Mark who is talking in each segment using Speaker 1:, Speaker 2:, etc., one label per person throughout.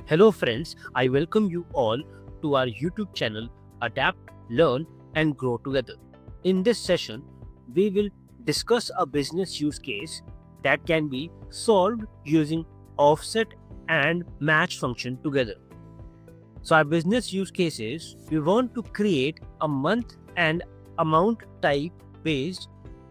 Speaker 1: Hello friends, I welcome you all to our YouTube channel Adapt, Learn and Grow Together. In this session, we will discuss a business use case that can be solved using offset and match function together. So our business use case is we want to create a month and amount type based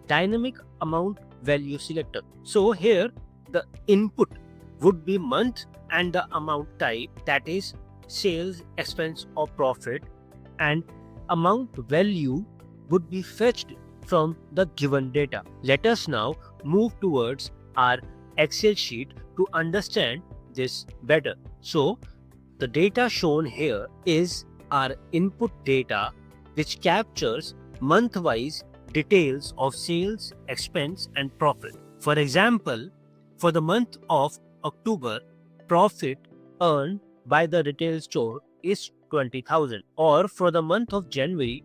Speaker 1: dynamic amount value selector. So here the input would be month and the amount type, that is sales, expense or profit, and amount value would be fetched from the given data. Let us now move towards our Excel sheet to understand this better. So the data shown here is our input data, which captures month-wise details of sales, expense and profit. For example, for the month of October, profit earned by the retail store is 20,000, or for the month of January,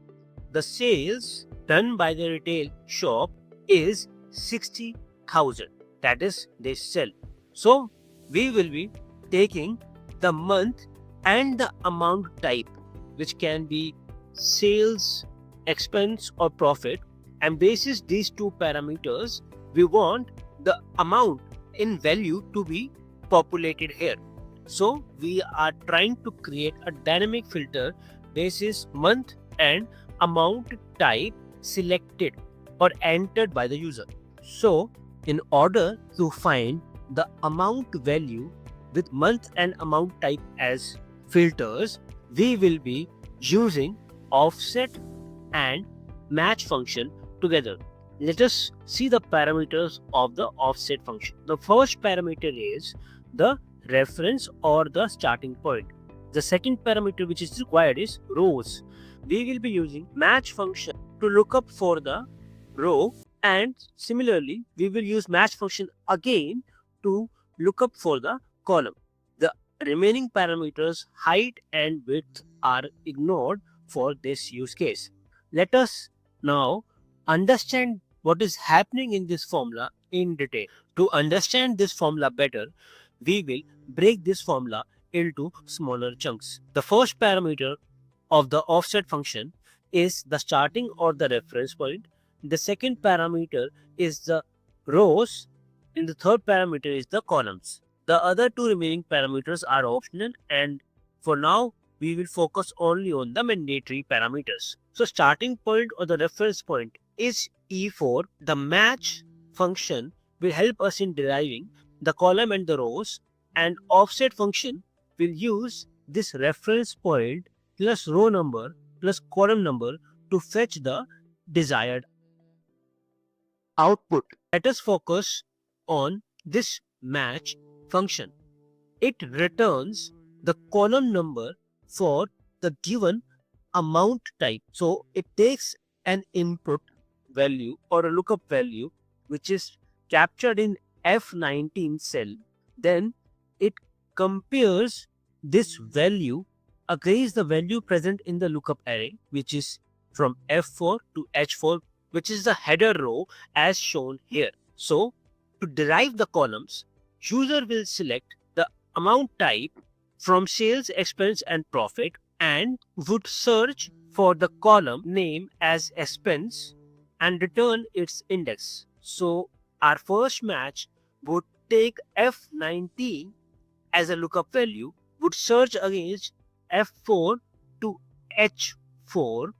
Speaker 1: the sales done by the retail shop is 60,000. That is, they sell. So we will be taking the month and the amount type, which can be sales, expense or profit, and basis these two parameters, we want the amount in value to be populated here. So we are trying to create a dynamic filter basis month and amount type selected or entered by the user. So in order to find the amount value with month and amount type as filters, we will be using offset and match function together. Let us see the parameters of the offset function. The first parameter is the reference or the starting point. The second parameter which is required is rows. We will be using match function to look up for the row, and similarly we will use match function again to look up for the column. The remaining parameters height and width are ignored for this use case. Let us now understand what is happening in this formula in detail. To understand this formula better, we will break this formula into smaller chunks. The first parameter of the offset function is the starting or the reference point. The second parameter is the rows, and the third parameter is the columns. The other two remaining parameters are optional, and for now we will focus only on the mandatory parameters. So starting point or the reference point is E4. The match function will help us in deriving the column and the rows, and offset function will use this reference point plus row number plus column number to fetch the desired output. Let us focus on this match function. It returns the column number for the given amount type. So it takes an input value or a lookup value which is captured in F19 cell. Then it compares this value against the value present in the lookup array, which is from F4 to H4, which is the header row as shown here. So to derive the columns, user will select the amount type from sales, expense and profit, and would search for the column name as expense and return its index. So our first match would take F19 as a lookup value, would search against F4 to H4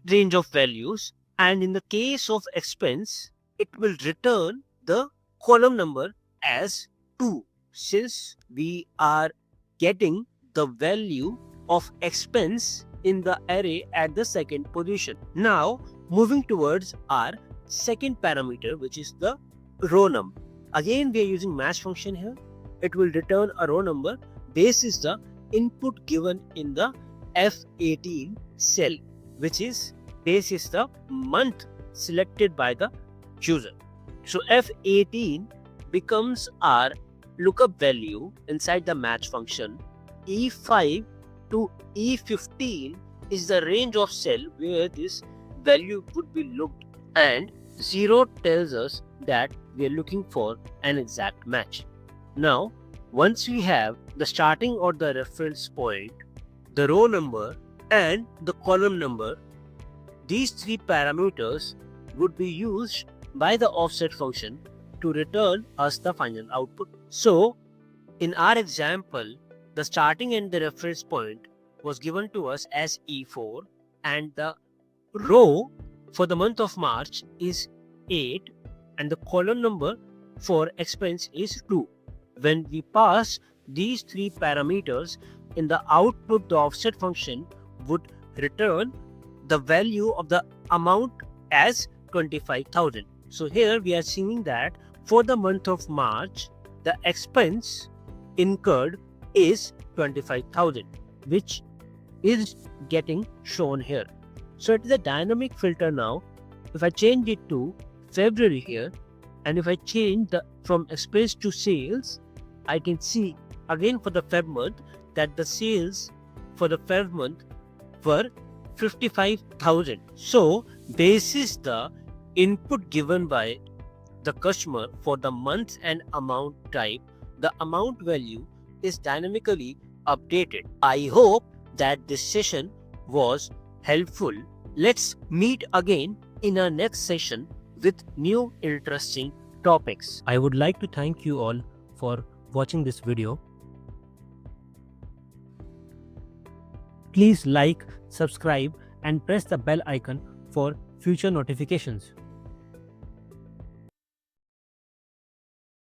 Speaker 1: range of values, and in the case of expense, it will return the column number as 2, since we are getting the value of expense in the array at the second position. Now moving towards our second parameter, which is the row number. Again we are using match function here. It will return a row number basis the input given in the F18 cell, which is basis the month selected by the user. So F18 becomes our lookup value inside the match function. E5 to E15 is the range of cell where this value would be looked, and 0 tells us that we are looking for an exact match. Now Once we have the starting or the reference point, the row number and the column number, these three parameters would be used by the offset function to return us the final output. So, in our example, the starting and the reference point was given to us as E4 and the row for the month of March is 8 and the column number for expense is 2. When we pass these three parameters in the output, the offset function would return the value of the amount as 25,000. So here we are seeing that for the month of March, the expense incurred is 25,000, which is getting shown here. So it is a dynamic filter now. If I change it to February here, and if I change the from expense to sales, I can see again for the Feb month that the sales for the Feb month were 55,000. So basis the input given by the customer for the month and amount type, the amount value is dynamically updated. I hope that this session was helpful. Let's meet again in our next session with new interesting topics. I would like to thank you all for watching this video. Please like, subscribe and press the bell icon for future notifications.